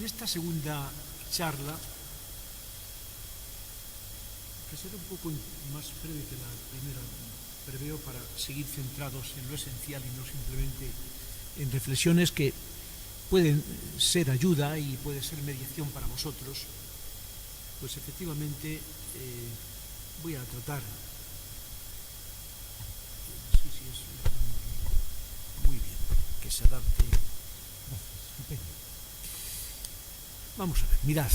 En esta segunda charla, que será un poco más breve que la primera, preveo, para seguir centrados en lo esencial y no simplemente en reflexiones que pueden ser ayuda y puede ser mediación para vosotros, pues efectivamente voy a tratar. Sí, es muy bien, que se adapte. Vamos a ver, mirad.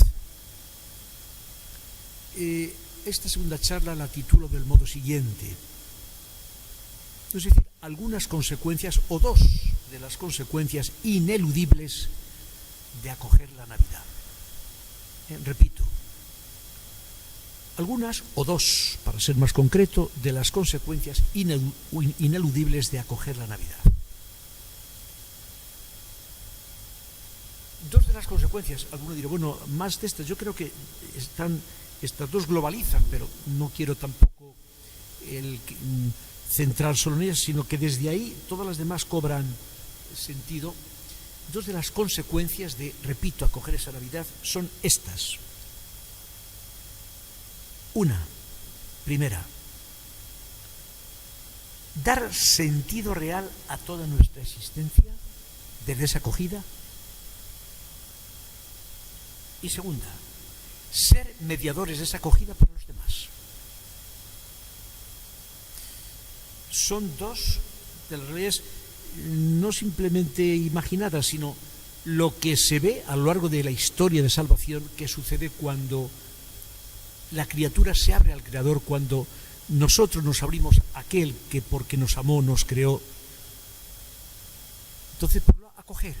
Esta segunda charla la titulo del modo siguiente. Es decir, algunas consecuencias o dos de las consecuencias ineludibles de acoger la Navidad. Repito, algunas o dos, para ser más concreto, de las consecuencias ineludibles de acoger la Navidad. Dos de las consecuencias, alguno dirá, bueno, más de estas, yo creo que estas dos globalizan, pero no quiero tampoco centrar solo en ellas, sino que desde ahí todas las demás cobran sentido. Dos de las consecuencias de, repito, acoger esa Navidad son estas. Una, primera, dar sentido real a toda nuestra existencia desde esa acogida. Y segunda, ser mediadores de esa acogida para los demás. Son dos de las realidades no simplemente imaginadas, sino lo que se ve a lo largo de la historia de salvación que sucede cuando la criatura se abre al Creador, cuando nosotros nos abrimos a aquel que porque nos amó nos creó. Entonces, por un lado, acoger.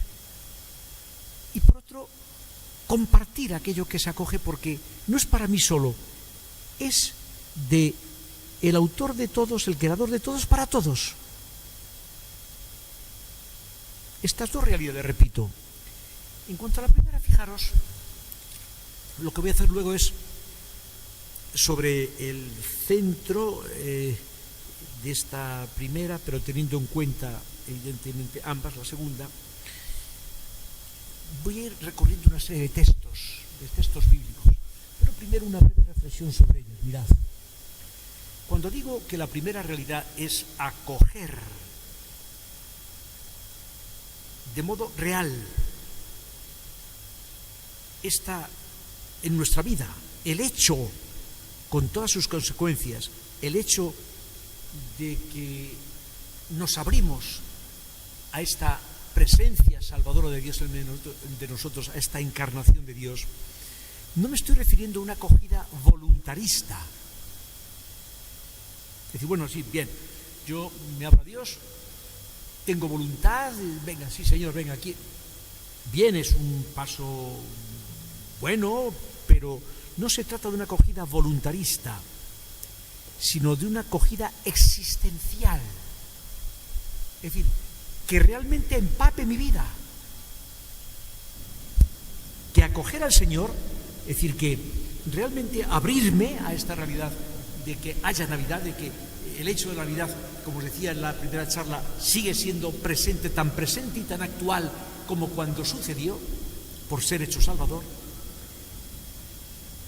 Y por otro, compartir aquello que se acoge, porque no es para mí solo, es de el autor de todos, el creador de todos, para todos. Estas dos realidades, repito. En cuanto a la primera, fijaros, lo que voy a hacer luego es sobre el centro de esta primera, pero teniendo en cuenta evidentemente ambas, la segunda. Voy a ir recorriendo una serie de textos bíblicos, pero primero una breve reflexión sobre ellos. Mirad, cuando digo que la primera realidad es acoger de modo real esta en nuestra vida, el hecho con todas sus consecuencias, el hecho de que nos abrimos a esta presencia salvadora de Dios en de nosotros, a esta encarnación de Dios, no me estoy refiriendo a una acogida voluntarista. Es decir, bueno, sí, bien, yo me abro a Dios, tengo voluntad, venga, sí Señor, venga aquí. Bien, es un paso bueno, pero no se trata de una acogida voluntarista, sino de una acogida existencial. Es decir, que realmente empape mi vida, que acoger al Señor, es decir, que realmente abrirme a esta realidad de que haya Navidad, de que el hecho de la Navidad, como os decía en la primera charla, sigue siendo presente, tan presente y tan actual como cuando sucedió, por ser hecho Salvador,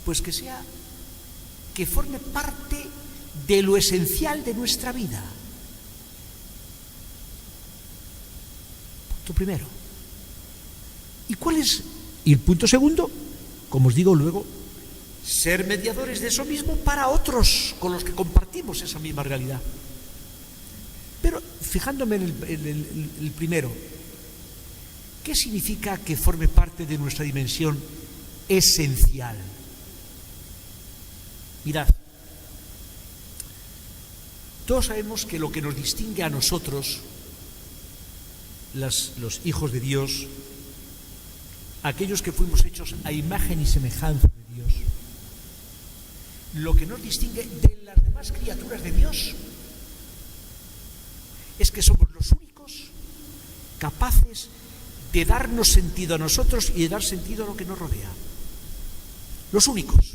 pues que forme parte de lo esencial de nuestra vida. Primero. ¿Y cuál es? Y el punto segundo, como os digo luego, ser mediadores de eso mismo para otros con los que compartimos esa misma realidad. Pero fijándome en el primero, ¿qué significa que forme parte de nuestra dimensión esencial? Mirad, todos sabemos que lo que nos distingue a nosotros, los hijos de Dios, aquellos que fuimos hechos a imagen y semejanza de Dios, lo que nos distingue de las demás criaturas de Dios es que somos los únicos capaces de darnos sentido a nosotros y de dar sentido a lo que nos rodea. Los únicos.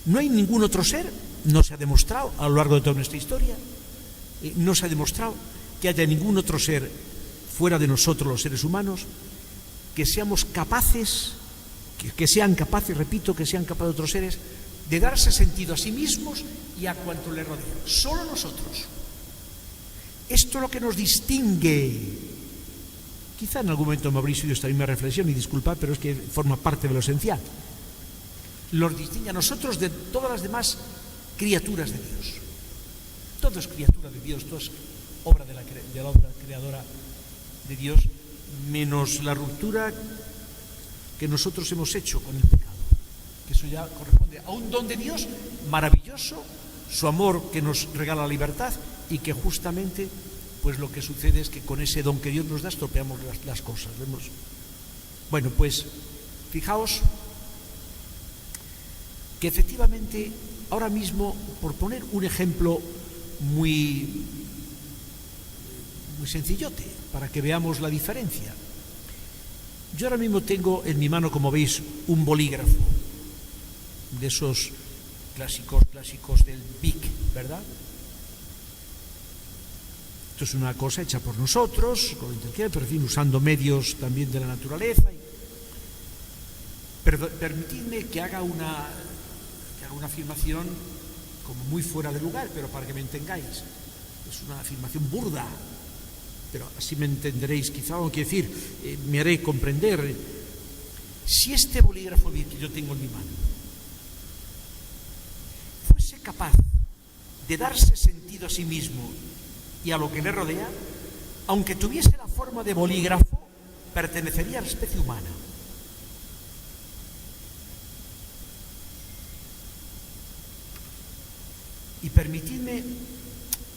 No hay ningún otro ser, no se ha demostrado a lo largo de toda nuestra historia, no se ha demostrado que haya ningún otro ser fuera de nosotros los seres humanos que seamos capaces, que sean capaces, repito, que sean capaces otros seres, de darse sentido a sí mismos y a cuanto les rodea. Solo nosotros. Esto es lo que nos distingue. Quizá en algún momento me habréis oído esta misma reflexión, y disculpad, pero es que forma parte de lo esencial. Los distingue a nosotros de todas las demás criaturas de Dios. Todo es criatura de Dios, todo es obra de la obra creadora de Dios, menos la ruptura que nosotros hemos hecho con el pecado. Que eso ya corresponde a un don de Dios maravilloso, su amor que nos regala la libertad, y que justamente pues lo que sucede es que con ese don que Dios nos da estropeamos las cosas. Bueno, pues fijaos que efectivamente ahora mismo, por poner un ejemplo muy sencillote para que veamos la diferencia, yo ahora mismo tengo en mi mano, como veis, un bolígrafo de esos clásicos del Bic, ¿verdad? Esto es una cosa hecha por nosotros, con inteligencia, pero en fin, usando medios también de la naturaleza. Permitidme que haga una afirmación como muy fuera de lugar, pero para que me entendáis. Es una afirmación burda, pero así me entenderéis quizá, o quiero decir, me haré comprender. Si este bolígrafo que yo tengo en mi mano fuese capaz de darse sentido a sí mismo y a lo que le rodea, aunque tuviese la forma de bolígrafo, pertenecería a la especie humana. Y permitidme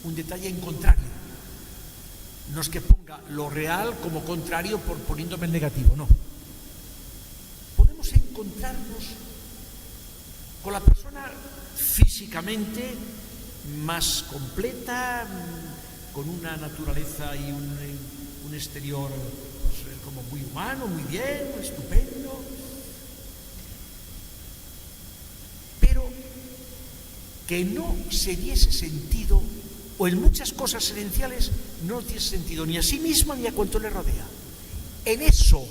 un detalle en contrario. No es que ponga lo real como contrario poniéndome el negativo, no. Podemos encontrarnos con la persona físicamente más completa, con una naturaleza y un exterior pues, como muy humano, muy bien, estupendo, pero que no se diese sentido, o en muchas cosas esenciales no tiene sentido ni a sí misma ni a cuanto le rodea. En eso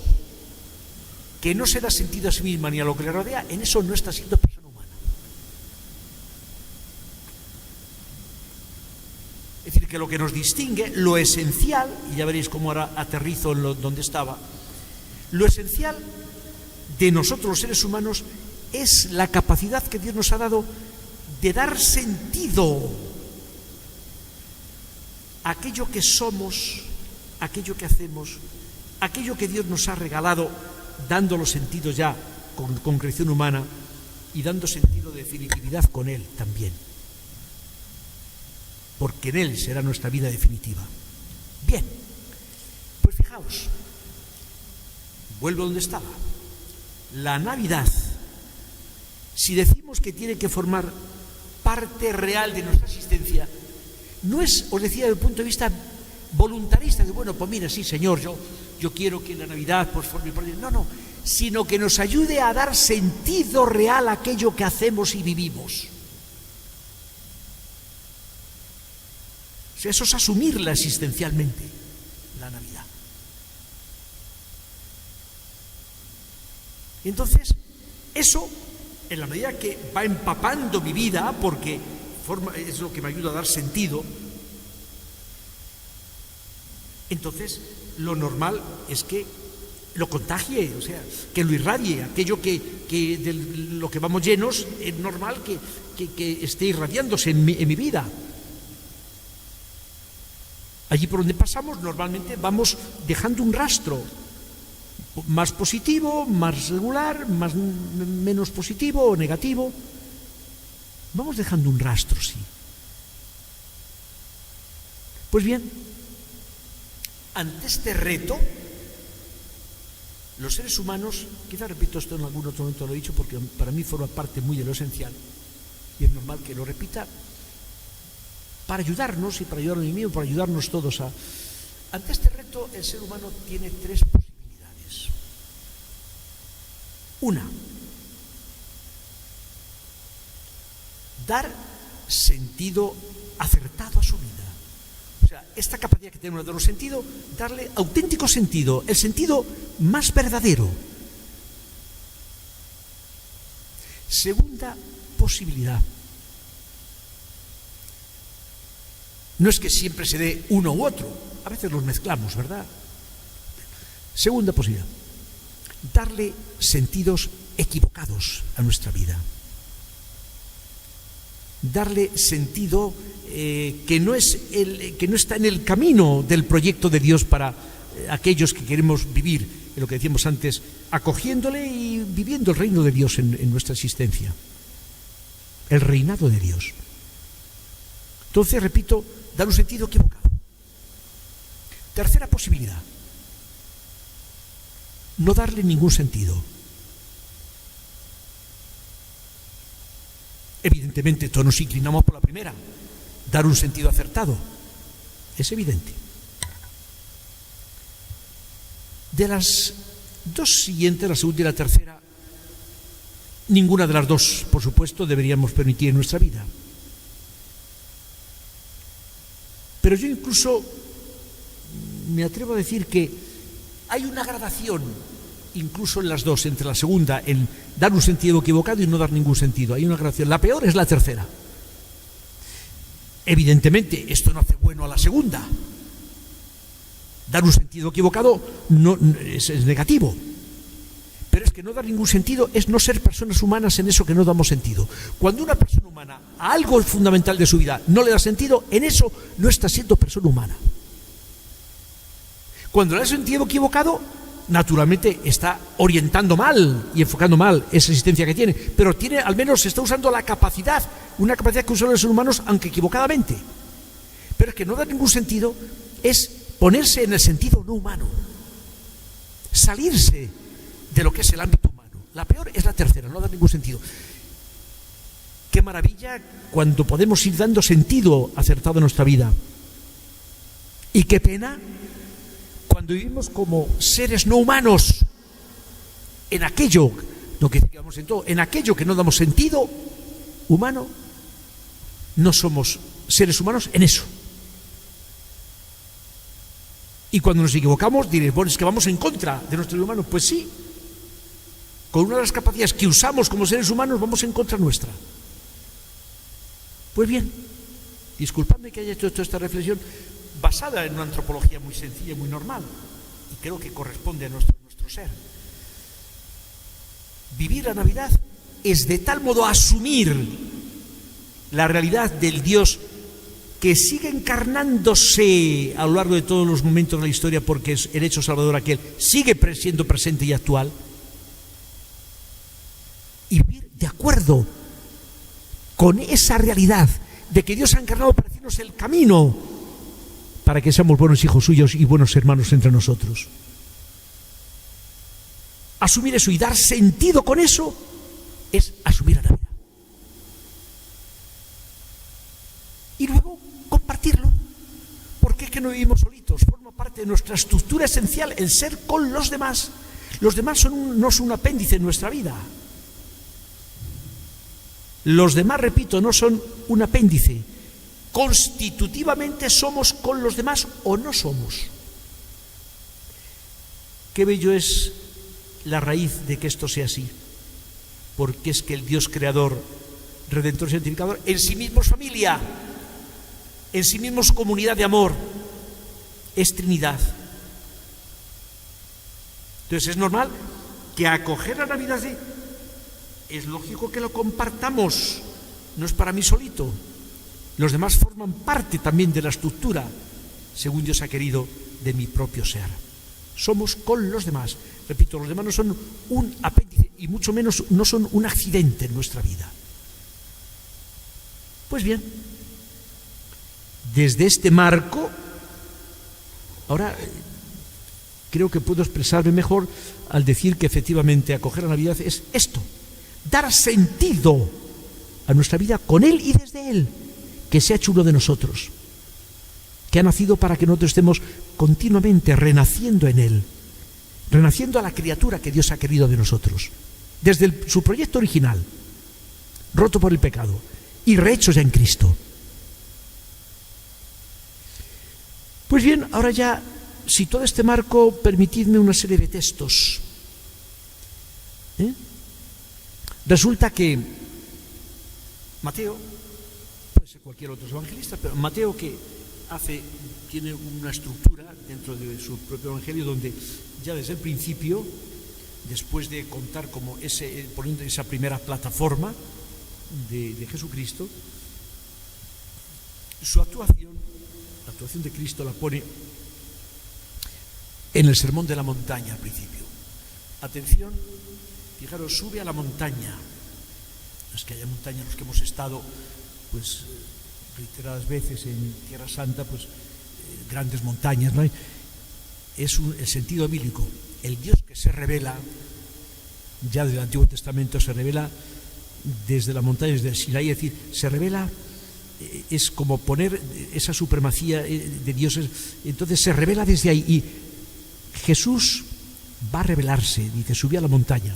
que no se da sentido a sí misma ni a lo que le rodea, en eso no está siendo persona humana. Es decir, que lo que nos distingue, lo esencial, y ya veréis cómo ahora aterrizo en donde estaba, lo esencial de nosotros los seres humanos es la capacidad que Dios nos ha dado de dar sentido a aquello que somos, aquello que hacemos, aquello que Dios nos ha regalado, dándolo sentido ya con concreción humana y dando sentido de definitividad con Él también. Porque en Él será nuestra vida definitiva. Bien, pues fijaos, vuelvo donde estaba. La Navidad, si decimos que tiene que formar parte real de nuestra existencia, no es, os decía, desde el punto de vista voluntarista, de bueno, pues mira, sí, Señor, yo quiero que la Navidad pues forme parte. No, sino que nos ayude a dar sentido real a aquello que hacemos y vivimos. O sea, eso es asumirla existencialmente, la Navidad. Entonces, eso, en la medida que va empapando mi vida, porque es lo que me ayuda a dar sentido, entonces lo normal es que lo contagie, o sea, que lo irradie. Aquello que de lo que vamos llenos, es normal que esté irradiándose en mi vida. Allí por donde pasamos, normalmente vamos dejando un rastro, más positivo, más regular, menos positivo o negativo. Vamos dejando un rastro, sí. Pues bien, ante este reto, los seres humanos, quizá repito esto en algún otro momento, lo he dicho porque para mí forma parte muy de lo esencial, y es normal que lo repita, para ayudarnos y para ayudar a mí mismo, para ayudarnos todos a... Ante este reto, el ser humano tiene tres posibilidades. Una, dar sentido acertado a su vida. O sea, esta capacidad que tenemos de darle sentido, darle auténtico sentido, el sentido más verdadero. Segunda posibilidad. No es que siempre se dé uno u otro, a veces los mezclamos, ¿verdad? Segunda posibilidad. Darle sentidos equivocados a nuestra vida. Darle sentido que no está en el camino del proyecto de Dios para aquellos que queremos vivir, en lo que decíamos antes, acogiéndole y viviendo el reino de Dios en nuestra existencia. El reinado de Dios. Entonces, repito, dar un sentido equivocado. Tercera posibilidad. No darle ningún sentido. Evidentemente, todos nos inclinamos por la primera, dar un sentido acertado. Es evidente. De las dos siguientes, la segunda y la tercera, ninguna de las dos, por supuesto, deberíamos permitir en nuestra vida. Pero yo incluso me atrevo a decir que hay una gradación, incluso en las dos, entre la segunda, en dar un sentido equivocado y no dar ningún sentido. Hay una gradación. La peor es la tercera. Evidentemente, esto no hace bueno a la segunda. Dar un sentido equivocado es negativo. Pero es que no dar ningún sentido es no ser personas humanas en eso que no damos sentido. Cuando una persona humana a algo fundamental de su vida no le da sentido, en eso no está siendo persona humana. Cuando le da sentido equivocado, naturalmente está orientando mal y enfocando mal esa existencia que tiene, pero al menos está usando la capacidad, una capacidad que usan los seres humanos, aunque equivocadamente. Pero es que no da ningún sentido, es ponerse en el sentido no humano, salirse de lo que es el ámbito humano. La peor es la tercera, no da ningún sentido. Qué maravilla cuando podemos ir dando sentido acertado a nuestra vida. Y qué pena cuando vivimos como seres no humanos en aquello, lo que digamos en todo, en aquello que no damos sentido humano, no somos seres humanos en eso. Y cuando nos equivocamos diréis, bueno, es que vamos en contra de nuestro ser humano. Pues sí, con una de las capacidades que usamos como seres humanos vamos en contra nuestra. Pues bien, disculpadme que haya hecho toda esta reflexión basada en una antropología muy sencilla y muy normal, y creo que corresponde a nuestro ser. Vivir la Navidad es de tal modo asumir la realidad del Dios que sigue encarnándose a lo largo de todos los momentos de la historia, porque es el hecho salvador aquel, sigue siendo presente y actual, y vivir de acuerdo con esa realidad de que Dios ha encarnado para decirnos el camino para que seamos buenos hijos suyos y buenos hermanos entre nosotros. Asumir eso y dar sentido con eso es asumir la Navidad. Y luego compartirlo, porque es que no vivimos solitos, forma parte de nuestra estructura esencial el ser con los demás. Los demás no son un apéndice en nuestra vida. Los demás, repito, no son un apéndice. Constitutivamente somos con los demás o no somos. Qué bello es la raíz de que esto sea así, porque es que el Dios creador, redentor y santificador, en sí mismo es familia, en sí mismo es comunidad de amor, es Trinidad. Entonces es normal que acoger la Navidad es lógico que lo compartamos, no es para mí solito. Los demás forman parte también de la estructura, según Dios ha querido, de mi propio ser. Somos con los demás. Repito, los demás no son un apéndice y mucho menos no son un accidente en nuestra vida. Pues bien, desde este marco, ahora creo que puedo expresarme mejor al decir que efectivamente acoger la Navidad es esto, dar sentido a nuestra vida con Él y desde Él, que se ha hecho uno de nosotros, que ha nacido para que nosotros estemos continuamente renaciendo en Él, renaciendo a la criatura que Dios ha querido de nosotros, desde su proyecto original, roto por el pecado y rehecho ya en Cristo. Pues bien, ahora ya, si todo este marco, permitidme una serie de textos. Resulta que Mateo, puede ser cualquier otro evangelista, pero Mateo tiene una estructura dentro de su propio evangelio donde ya desde el principio, después de contar como poniendo esa primera plataforma de Jesucristo, la actuación de Cristo la pone en el Sermón de la Montaña al principio. Atención, fijaros, sube a la montaña. Es que haya montañas en los que hemos estado, pues, reiteradas veces en Tierra Santa, pues, grandes montañas, ¿no? Es el sentido bíblico. El Dios que se revela, ya desde el Antiguo Testamento se revela desde las montañas del Sinaí, es decir, se revela, es como poner esa supremacía de Dios, entonces se revela desde ahí, y Jesús va a revelarse, dice, subió a la montaña.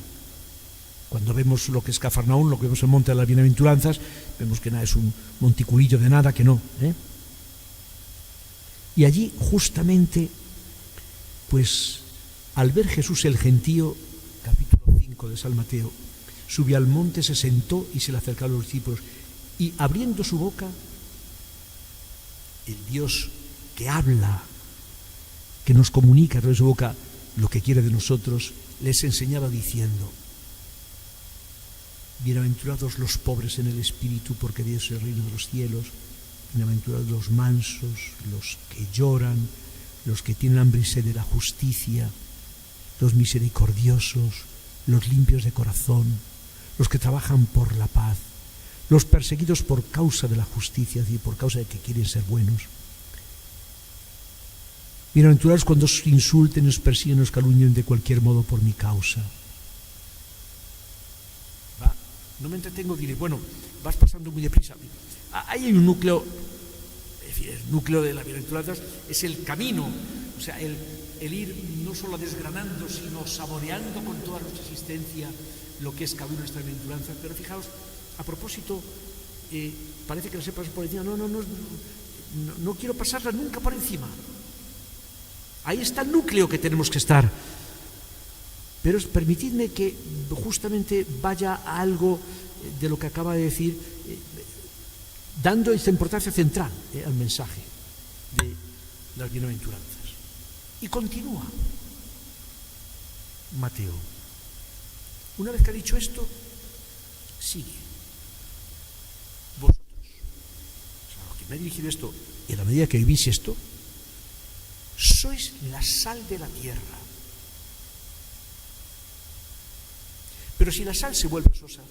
Cuando vemos lo que es Cafarnaún, lo que vemos en el Monte de las Bienaventuranzas, vemos que nada es un monticulillo de nada, que no. Y allí, justamente, pues, al ver Jesús el gentío, capítulo 5 de San Mateo, subió al monte, se sentó y se le acercaron los discípulos. Y abriendo su boca, el Dios que habla, que nos comunica a través de su boca lo que quiere de nosotros, les enseñaba diciendo: bienaventurados los pobres en el espíritu, porque de ellos es el reino de los cielos. Bienaventurados los mansos, los que lloran, los que tienen hambre y sed de la justicia, los misericordiosos, los limpios de corazón, los que trabajan por la paz, los perseguidos por causa de la justicia, es decir, por causa de que quieren ser buenos. Bienaventurados cuando os insulten, os persiguen, os calumnien de cualquier modo por mi causa. No me entretengo, diré, bueno, vas pasando muy deprisa. Ahí hay un núcleo, es decir, el núcleo de las bienaventuranzas es el camino, o sea, el ir no solo desgranando, sino saboreando con toda nuestra existencia lo que es cada una de nuestras bienaventuranzas. Pero fijaos, a propósito, parece que las he pasado por encima. No quiero pasarlas nunca por encima. Ahí está el núcleo que tenemos que estar. Pero permitidme que justamente vaya a algo de lo que acaba de decir, dando esta importancia central al mensaje de las bienaventuranzas. Y continúa Mateo. Una vez que ha dicho esto, sigue. Vosotros, o sea, los que me ha dirigido esto, en la medida que vivís esto, sois la sal de la tierra. Pero si la sal se vuelve sosa,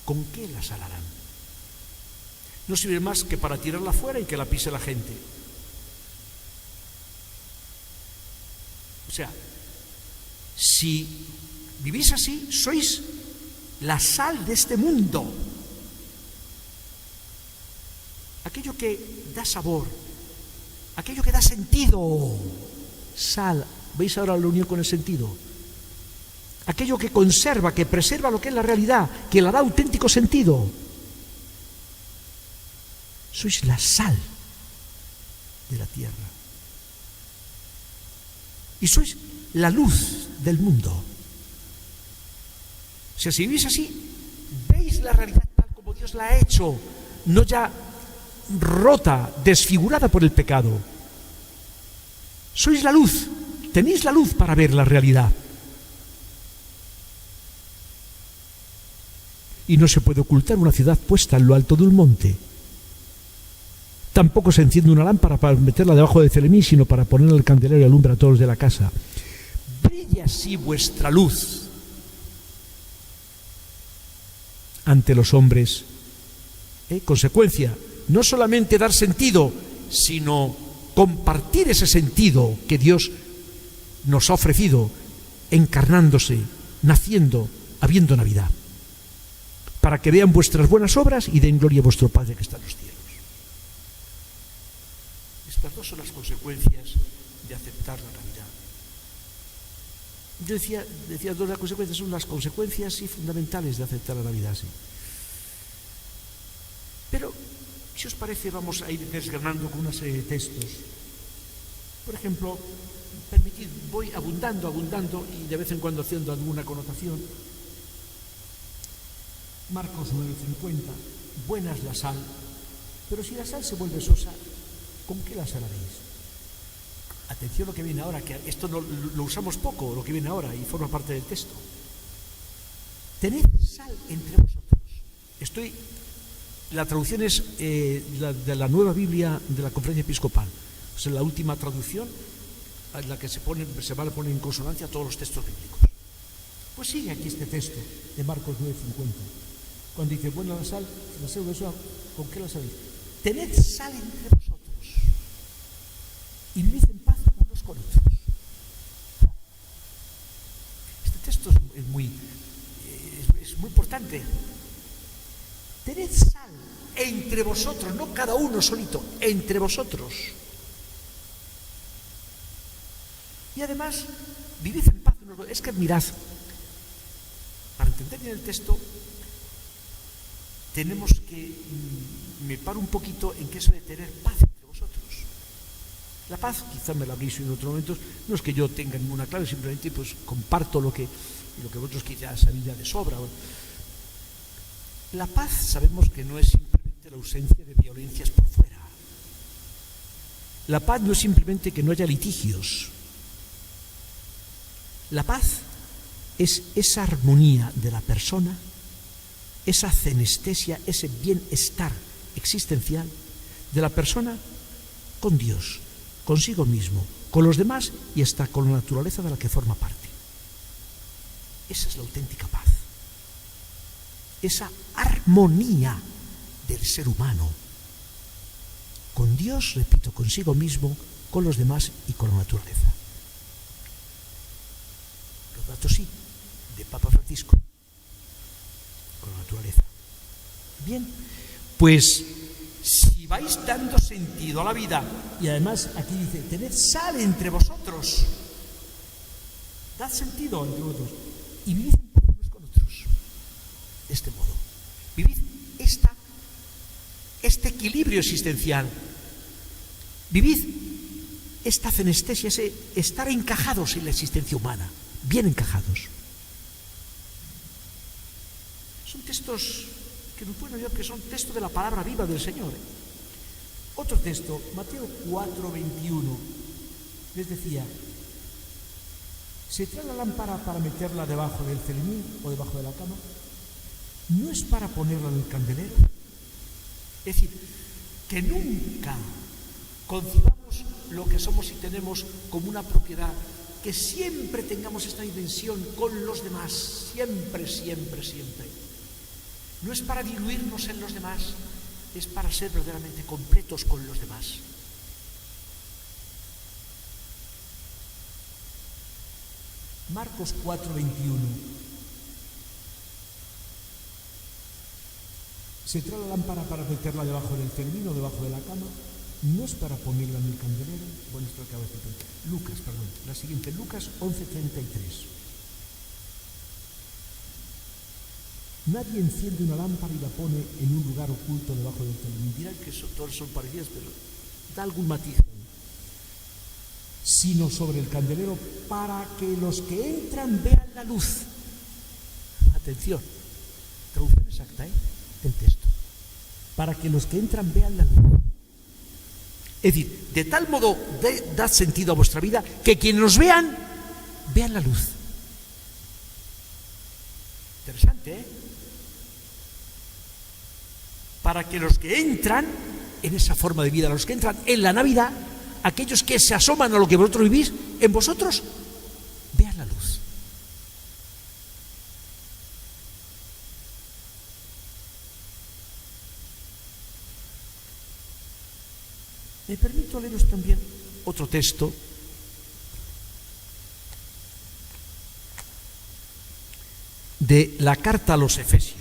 ¿con qué la salarán? No sirve más que para tirarla fuera y que la pise la gente. O sea, si vivís así, sois la sal de este mundo. Aquello que da sabor, aquello que da sentido. Sal, ¿veis ahora la unión con el sentido? Aquello que conserva, que preserva lo que es la realidad, que le da auténtico sentido. Sois la sal de la tierra. Y sois la luz del mundo. O sea, si vivís así, veis la realidad tal como Dios la ha hecho, no ya rota, desfigurada por el pecado. Sois la luz, tenéis la luz para ver la realidad. Y no se puede ocultar una ciudad puesta en lo alto de un monte. Tampoco se enciende una lámpara para meterla debajo del celemín, sino para ponerla al candelero y alumbra a todos los de la casa. Brilla así vuestra luz ante los hombres. Consecuencia, no solamente dar sentido, sino compartir ese sentido que Dios nos ha ofrecido, encarnándose, naciendo, habiendo Navidad, para que vean vuestras buenas obras y den gloria a vuestro Padre que está en los cielos. Estas dos son las consecuencias de aceptar la Navidad. Yo decía dos de las consecuencias, son las consecuencias sí, fundamentales de aceptar la Navidad, sí. Pero, si os parece, vamos a ir desgranando con una serie de textos Por ejemplo, permitid, voy abundando y de vez en cuando haciendo alguna connotación. Marcos 9:50, buena es la sal, pero si la sal se vuelve sosa, ¿con qué la salaréis? Atención lo que viene ahora, que esto no, lo usamos poco, lo que viene ahora, y forma parte del texto. Tened sal entre vosotros. La traducción es de la Nueva Biblia de la Conferencia Episcopal. Es la última traducción en la que se van a poner en consonancia todos los textos bíblicos. Pues sigue aquí este texto de Marcos 9:50. Cuando dice, buena la sal, si la sal es sosa, ¿con qué la sabéis? Tened sal entre vosotros y vivid en paz unos con otros. Este texto es muy importante. Tened sal entre vosotros, no cada uno solito, entre vosotros. Y además, vivid en paz unos con otros. Es que mirad, para entender bien el texto, tenemos que, me paro un poquito en que eso de tener paz entre vosotros. La paz, quizá me la habréis oído en otros momentos, no es que yo tenga ninguna clave, simplemente pues comparto lo que vosotros quizás sabéis ya de sobra. La paz sabemos que no es simplemente la ausencia de violencias por fuera. La paz no es simplemente que no haya litigios. La paz es esa armonía de la persona, esa cenestesia, ese bienestar existencial de la persona con Dios, consigo mismo, con los demás y hasta con la naturaleza de la que forma parte. Esa es la auténtica paz. Esa armonía del ser humano con Dios, repito, consigo mismo, con los demás y con la naturaleza. Los datos sí, de Papa Francisco, con la naturaleza. Bien, pues si vais dando sentido a la vida, y además aquí dice, tened sal entre vosotros, dad sentido entre vosotros y vivid en paz unos con otros. De este modo, vivid este equilibrio existencial, vivid esta cenestesia, ese estar encajados en la existencia humana, bien encajados. Son textos que son textos de la palabra viva del Señor. Otro texto, Mateo 4:21, les decía, ¿se trae la lámpara para meterla debajo del celemín o debajo de la cama? ¿No es para ponerla en el candelero? Es decir, que nunca concibamos lo que somos y tenemos como una propiedad, que siempre tengamos esta dimensión con los demás, siempre, siempre, siempre. No es para diluirnos en los demás, es para ser verdaderamente completos con los demás. Marcos 4:21. ¿Se trae la lámpara para meterla debajo del celemín o debajo de la cama? ¿No es para ponerla en el candelero? Bueno, esto acaba de decir. Lucas, la siguiente, Lucas 11:33. Nadie enciende una lámpara y la pone en un lugar oculto debajo del celemín. Dirán que todos son parecidos, pero da algún matiz. Sino sobre el candelero, para que los que entran vean la luz. Atención, traducción exacta del texto. Para que los que entran vean la luz. Es decir, de tal modo dad sentido a vuestra vida que quienes nos vean la luz. Interesante, Para que los que entran en esa forma de vida, los que entran en la Navidad, aquellos que se asoman a lo que vosotros vivís, en vosotros vean la luz. Me permito leeros también otro texto de la carta a los Efesios,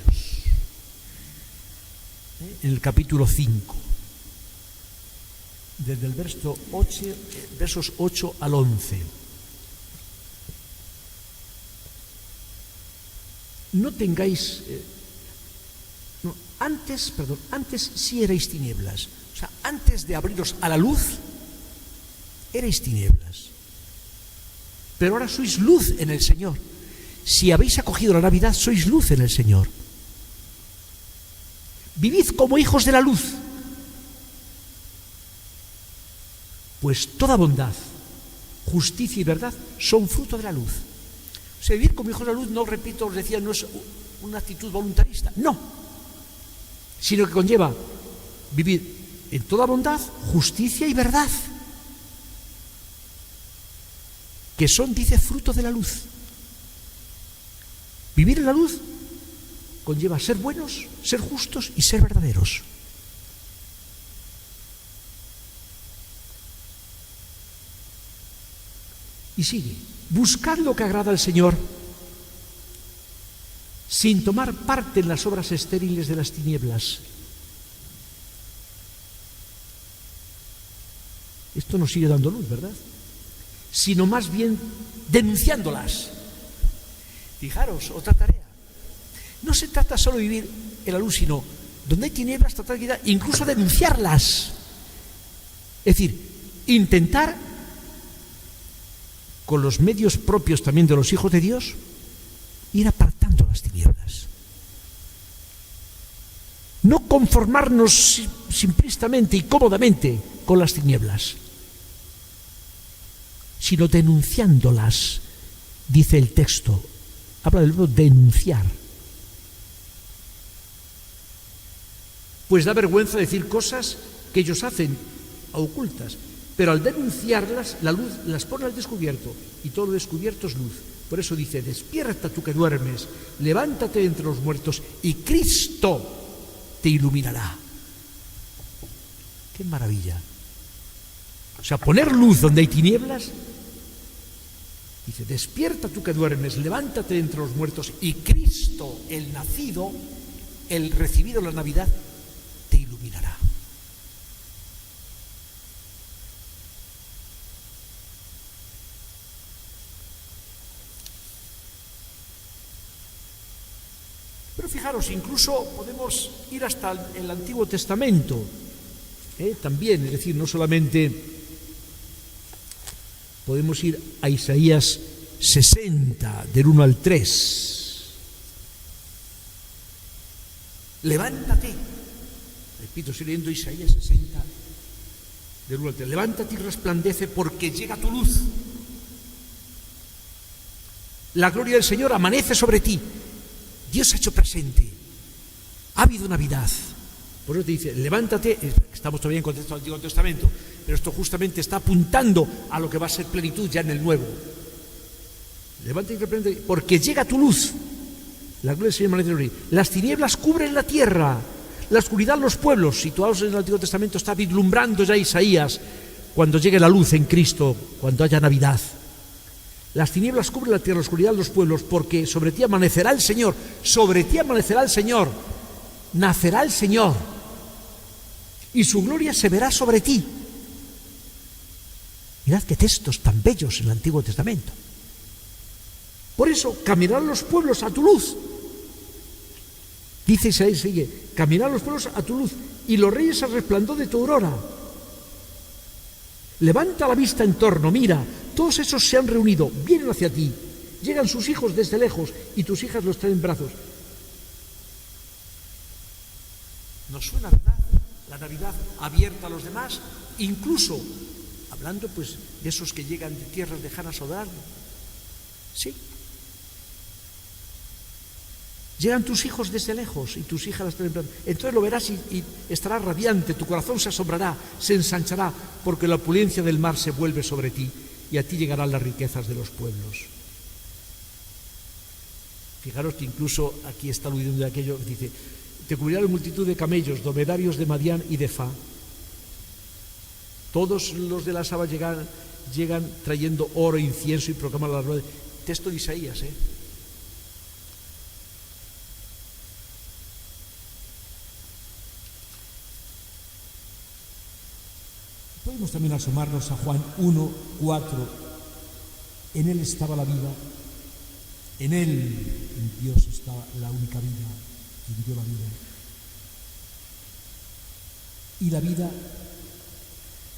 en el capítulo 5, desde el versos 8 al 11. No tengáis, antes sí erais tinieblas. O sea, antes de abriros a la luz, erais tinieblas, pero ahora sois luz en el Señor. Si habéis acogido la Navidad, sois luz en el Señor. Vivid como hijos de la luz, pues toda bondad, justicia y verdad son fruto de la luz. O sea, vivir como hijos de la luz, no, repito, os decía, no es una actitud voluntarista, no, sino que conlleva vivir en toda bondad, justicia y verdad, que son, dice, fruto de la luz. Vivir en la luz conlleva ser buenos, ser justos y ser verdaderos. Y sigue, buscad lo que agrada al Señor, sin tomar parte en las obras estériles de las tinieblas. Esto nos sigue dando luz, ¿verdad? Sino más bien denunciándolas. Fijaros, otra tarea. No se trata solo de vivir en la luz, sino donde hay tinieblas, tratar de quitar, incluso denunciarlas. Es decir, intentar, con los medios propios también de los hijos de Dios, ir apartando las tinieblas. No conformarnos simplistamente y cómodamente con las tinieblas, sino denunciándolas, dice el texto. Habla del verbo denunciar. Pues da vergüenza decir cosas que ellos hacen ocultas, pero al denunciarlas, la luz las pone al descubierto, y todo lo descubierto es luz. Por eso dice, despierta tú que duermes, levántate entre los muertos, y Cristo te iluminará. ¡Qué maravilla! O sea, poner luz donde hay tinieblas. Dice, despierta tú que duermes, levántate entre los muertos, y Cristo, el nacido, el recibido en la Navidad, te iluminará. Pero fijaros, incluso podemos ir hasta el Antiguo Testamento, también, es decir, no solamente podemos ir a Isaías 60, del 1 al 3. Levántate, repito, estoy leyendo Isaías 60, del 1 al 3. Levántate y resplandece, porque llega tu luz. La gloria del Señor amanece sobre ti. Dios se ha hecho presente. Ha habido Navidad. Por eso te dice, levántate. Estamos todavía en contexto del Antiguo Testamento, pero esto justamente está apuntando a lo que va a ser plenitud ya en el Nuevo. Levántate y resplandece, porque llega tu luz. La gloria del Señor amanece sobre ti. Las tinieblas cubren la tierra, la oscuridad los pueblos. Situados en el Antiguo Testamento está vislumbrando ya Isaías cuando llegue la luz en Cristo, cuando haya Navidad. Las tinieblas cubren la tierra, la oscuridad los pueblos, porque sobre ti amanecerá el Señor, sobre ti amanecerá el Señor, nacerá el Señor, y su gloria se verá sobre ti. Mirad qué textos tan bellos en el Antiguo Testamento. Por eso, caminarán los pueblos a tu luz. Dice Isaías, sigue, caminarán los pueblos a tu luz, y los reyes al resplandor de tu aurora. Levanta la vista en torno, mira, todos esos se han reunido, vienen hacia ti, llegan sus hijos desde lejos, y tus hijas los traen en brazos. ¿Nos suena, verdad? La Navidad abierta a los demás, incluso hablando pues de esos que llegan de tierras lejanas a orar. Sí. Llegan tus hijos desde lejos y tus hijas las traen en brazos. Entonces lo verás y estarás radiante, tu corazón se asombrará, se ensanchará, porque la opulencia del mar se vuelve sobre ti, y a ti llegarán las riquezas de los pueblos. Fijaros que incluso aquí está aludiendo de aquello que dice, te cubrirá la multitud de camellos, dromedarios de Madián y de Fa. Todos los de la Saba llegan trayendo oro, incienso y proclaman la gloria. Texto de Isaías, Podemos también asomarnos a Juan 1, 4. En él estaba la vida, en él, en Dios, está la única vida, quien dio la vida. Y la vida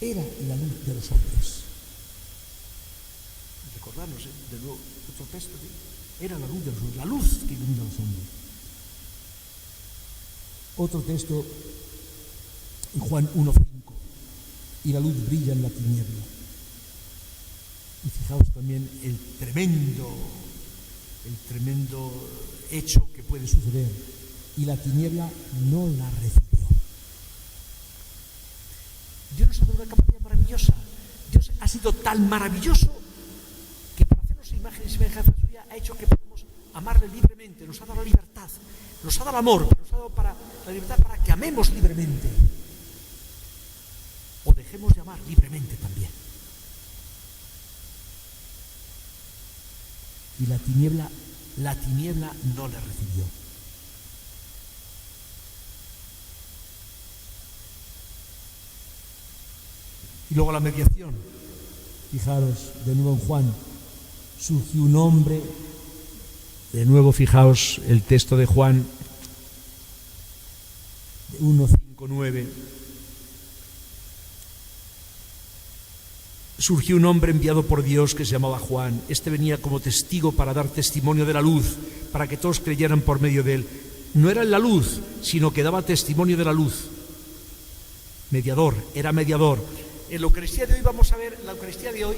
era la luz de los hombres. Recordarnos, de nuevo, otro texto, ¿sí? Era la luz de los hombres, la luz que ilumina a los hombres. Otro texto, en Juan 1:5, y la luz brilla en la tiniebla. Y fijaos también el tremendo hecho que puede suceder. Y la tiniebla no la recibió. Dios nos ha dado una capacidad maravillosa. Dios ha sido tan maravilloso que para hacernos imagen y semejanza suya ha hecho que podamos amarle libremente. Nos ha dado la libertad, nos ha dado el amor, pero nos ha dado la libertad para que amemos libremente. O dejemos de amar libremente también. Y la tiniebla no le recibió. Y luego la mediación. Fijaros, de nuevo en Juan, surgió un hombre. De nuevo fijaos el texto de Juan 1:5-9. Surgió un hombre enviado por Dios que se llamaba Juan. Este venía como testigo para dar testimonio de la luz, para que todos creyeran por medio de él. No era la luz, sino que daba testimonio de la luz. Mediador, era mediador. En la Eucaristía de hoy vamos a ver, la Eucaristía de hoy,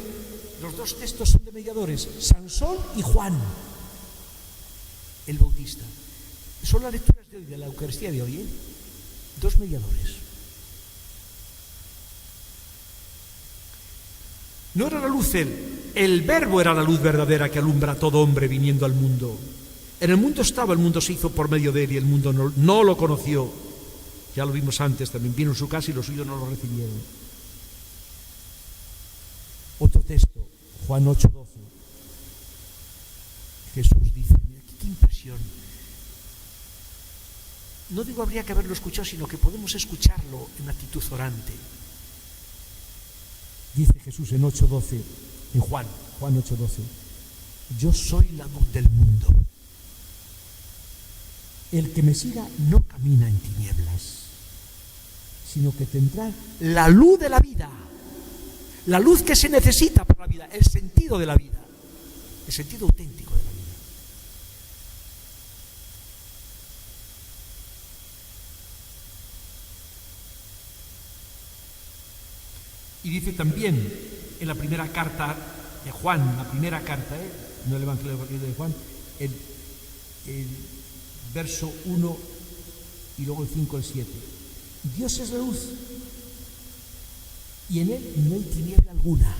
los dos textos son de mediadores, Sansón y Juan, el Bautista. Son las lecturas de hoy, de la Eucaristía de hoy, dos mediadores. No era la luz él, el Verbo era la luz verdadera que alumbra a todo hombre viniendo al mundo. En el mundo estaba, el mundo se hizo por medio de él y el mundo no lo conoció. Ya lo vimos antes también, vino en su casa y los suyos no lo recibieron. Otro texto, Juan 8:12. Jesús dice, mira, qué impresión. No digo habría que haberlo escuchado, sino que podemos escucharlo en actitud orante. Dice Jesús en 8:12, en Juan 8:12, yo soy la luz del mundo. El que me siga no camina en tinieblas, sino que tendrá la luz de la vida. La luz que se necesita para la vida, el sentido de la vida, el sentido auténtico de la vida. Y dice también en la primera carta de Juan, no el Evangelio de Juan, el verso 1 y luego el 5 el 7. Dios es la luz. Y en él no hay tiniebla alguna.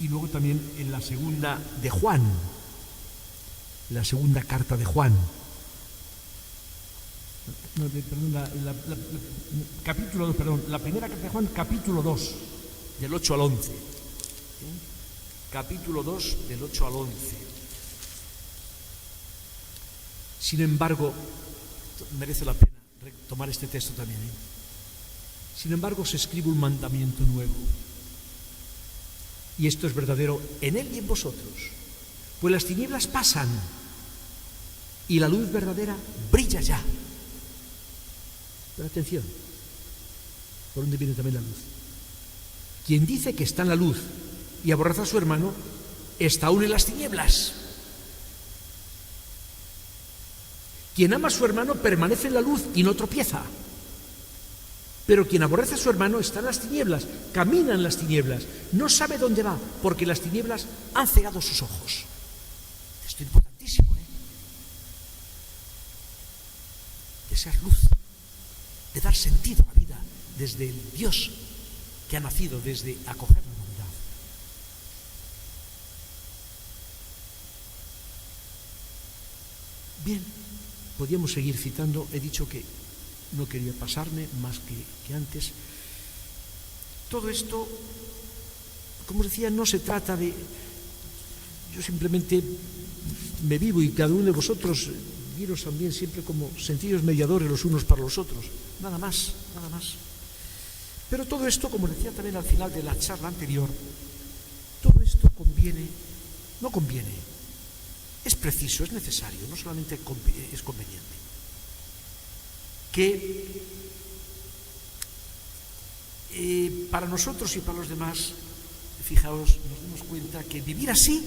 Y luego también en la segunda de Juan, la segunda carta de Juan, la primera carta de Juan, capítulo 2, del 8 al 11. Capítulo 2, del 8 al 11. Sin embargo, merece la pena tomar este texto también. Sin embargo, se escribe un mandamiento nuevo. Y esto es verdadero en él y en vosotros. Pues las tinieblas pasan y la luz verdadera brilla ya. Pero atención, ¿por dónde viene también la luz? Quien dice que está en la luz y aborrece a su hermano, está aún en las tinieblas. Quien ama a su hermano permanece en la luz y no tropieza. Pero quien aborrece a su hermano está en las tinieblas, camina en las tinieblas, no sabe dónde va, porque las tinieblas han cegado sus ojos. Esto es importantísimo, de ser luz, de dar sentido a la vida desde el Dios que ha nacido, desde acoger la Navidad. Bien, podríamos seguir citando, he dicho que no quería pasarme más que antes. Todo esto, como os decía, no se trata de... Yo simplemente me vivo y cada uno de vosotros viros también siempre como sencillos mediadores los unos para los otros. Nada más, nada más. Pero todo esto, como decía también al final de la charla anterior, todo esto no conviene, es preciso, es necesario, no solamente es conveniente. Que para nosotros y para los demás, fijaos, nos damos cuenta que vivir así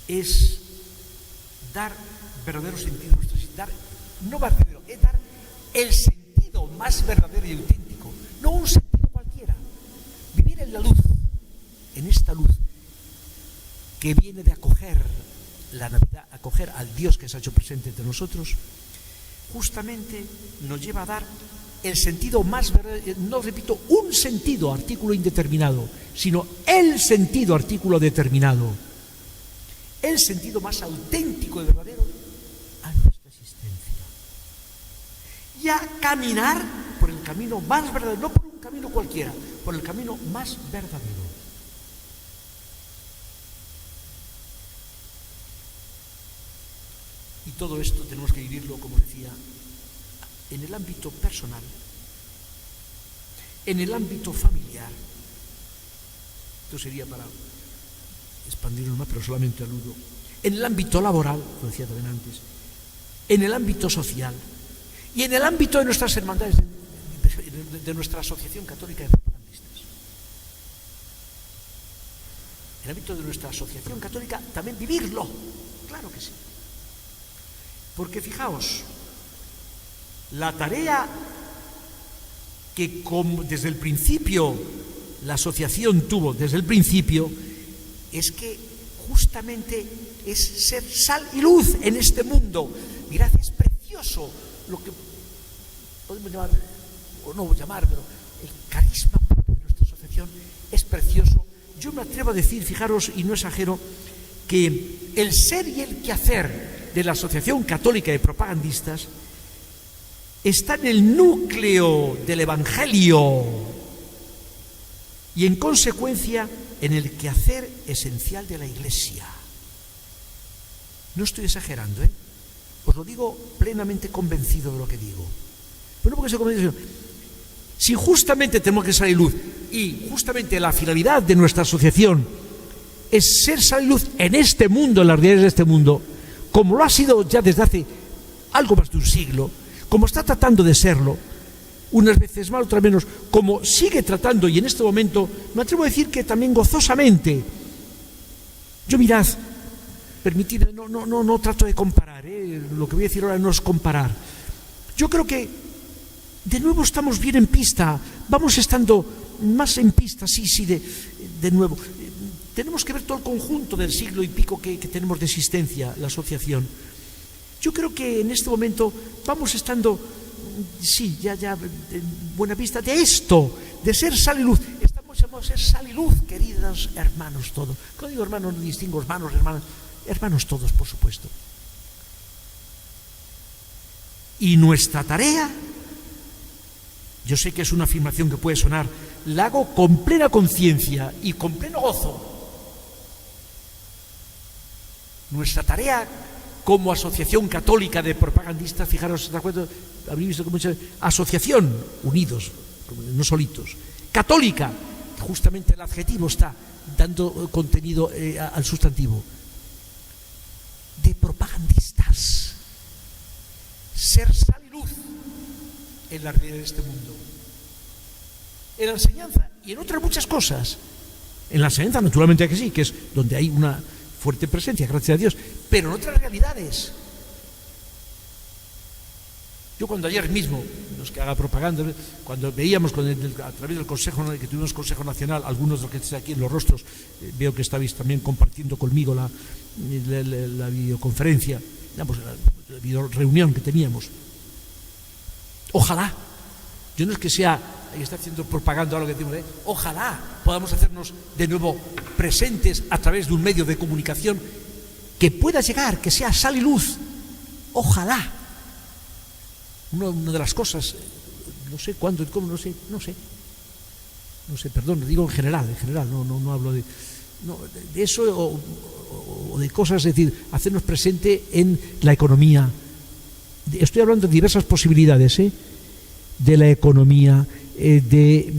es dar verdadero sentido a nuestra existencia, no verdadero, es dar el sentido más verdadero y auténtico, no un sentido cualquiera. Vivir en la luz, en esta luz que viene de acoger la Navidad, acoger al Dios que se ha hecho presente entre nosotros, justamente nos lleva a dar el sentido más verdadero, no repito, un sentido, artículo indeterminado, sino el sentido, artículo determinado, el sentido más auténtico y verdadero a nuestra existencia. Y a caminar por el camino más verdadero, no por un camino cualquiera, por el camino más verdadero. Y todo esto tenemos que vivirlo, como decía, en el ámbito personal, en el ámbito familiar. Esto sería para expandirnos más, pero solamente aludo. En el ámbito laboral, lo decía también antes, en el ámbito social y en el ámbito de nuestras hermandades, de nuestra Asociación Católica de Propagandistas. En el ámbito de nuestra Asociación Católica también vivirlo, claro que sí. Porque fijaos, la tarea que desde el principio la asociación tuvo, desde el principio, es que justamente es ser sal y luz en este mundo. Mirad, es precioso lo que podemos llamar, o no llamar, pero el carisma de nuestra asociación es precioso. Yo me atrevo a decir, fijaros, y no exagero, que el ser y el quehacer de la Asociación Católica de Propagandistas está en el núcleo del Evangelio y en consecuencia en el quehacer esencial de la Iglesia. No estoy exagerando, os lo digo plenamente convencido de lo que digo. Pero no porque sea convencido, si justamente tenemos que salir luz y justamente la finalidad de nuestra asociación es ser sal y luz en este mundo, en las realidades de este mundo, como lo ha sido ya desde hace algo más de un siglo, como está tratando de serlo, unas veces más, otras menos, como sigue tratando, y en este momento me atrevo a decir que también gozosamente. Yo mirad, permitidme, no trato de comparar, lo que voy a decir ahora no es comparar. Yo creo que de nuevo estamos bien en pista, vamos estando más en pista, sí, de nuevo. Tenemos que ver todo el conjunto del siglo y pico que tenemos de existencia, la asociación. Yo creo que en este momento vamos estando, sí, ya en buena vista de esto, de ser sal y luz. Estamos llamados a ser sal y luz, queridos hermanos todos. Cuando digo hermanos, no distingo hermanos, hermanas, hermanos todos, por supuesto. Y nuestra tarea, yo sé que es una afirmación que puede sonar, la hago con plena conciencia y con pleno gozo. Nuestra tarea como Asociación Católica de Propagandistas, fijaros, ¿de acuerdo? Habréis visto que muchas asociación, unidos, no solitos, católica, justamente el adjetivo está dando contenido al sustantivo, de propagandistas, ser sal y luz en la realidad de este mundo, en la enseñanza y en otras muchas cosas. En la enseñanza, naturalmente que sí, que es donde hay una fuerte presencia, gracias a Dios, pero en otras realidades. Yo cuando ayer mismo, los que haga propaganda, cuando veíamos a través del Consejo, que tuvimos Consejo Nacional, algunos de los que están aquí en los rostros, veo que estabais también compartiendo conmigo la videoconferencia, la videoreunión que teníamos. Ojalá, yo no es que sea, ahí está haciendo propaganda ahora lo que decimos, ojalá podamos hacernos de nuevo presentes a través de un medio de comunicación que pueda llegar, que sea sal y luz. Ojalá. Una de las cosas, no sé cuándo, cómo, no sé, perdón, digo en general, no hablo de eso o de cosas, es decir, hacernos presente en la economía. Estoy hablando de diversas posibilidades, de la economía, de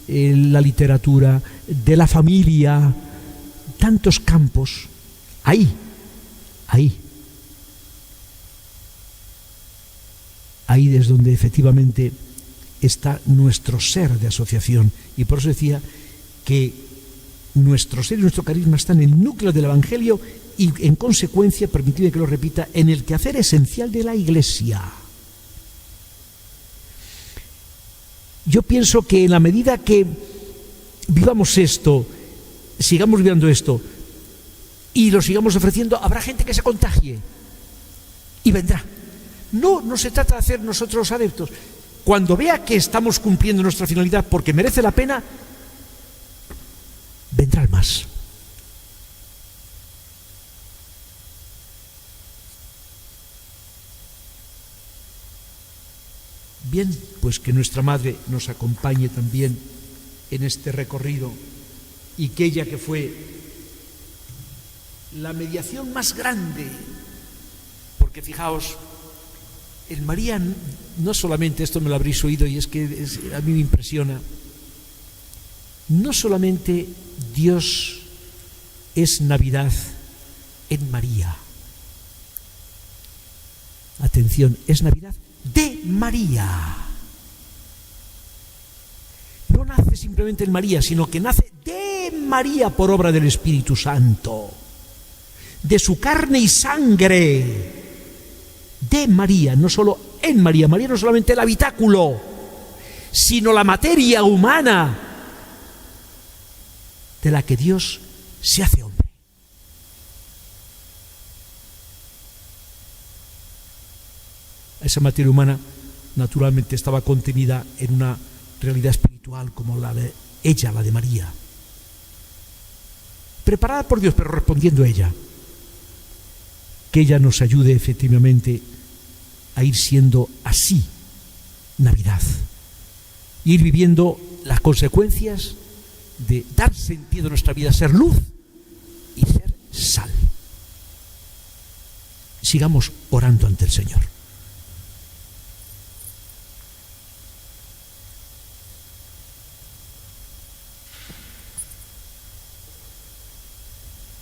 la literatura, de la familia, tantos campos. Ahí es donde efectivamente está nuestro ser de asociación. Y por eso decía que nuestro ser y nuestro carisma están en el núcleo del Evangelio y, en consecuencia, permitidme que lo repita, en el quehacer esencial de la Iglesia. Yo pienso que en la medida que vivamos esto, sigamos viviendo esto y lo sigamos ofreciendo, habrá gente que se contagie y vendrá. No se trata de hacer nosotros adeptos. Cuando vea que estamos cumpliendo nuestra finalidad porque merece la pena, vendrá el más. Bien, pues que nuestra Madre nos acompañe también en este recorrido y que ella, que fue la mediación más grande, porque fijaos, en María no solamente, esto me lo habréis oído y es que a mí me impresiona, no solamente Dios es Navidad en María, atención, es Navidad de María. No nace simplemente en María, sino que nace de María por obra del Espíritu Santo, de su carne y sangre, de María, no solo en María. María no es solamente el habitáculo, sino la materia humana de la que Dios se hace hombre. Esa materia humana naturalmente estaba contenida en una realidad espiritual como la de ella, la de María, preparada por Dios, pero respondiendo a ella. Que ella nos ayude efectivamente a ir siendo así Navidad, ir viviendo las consecuencias de dar sentido a nuestra vida, ser luz y ser sal. Sigamos orando ante el Señor.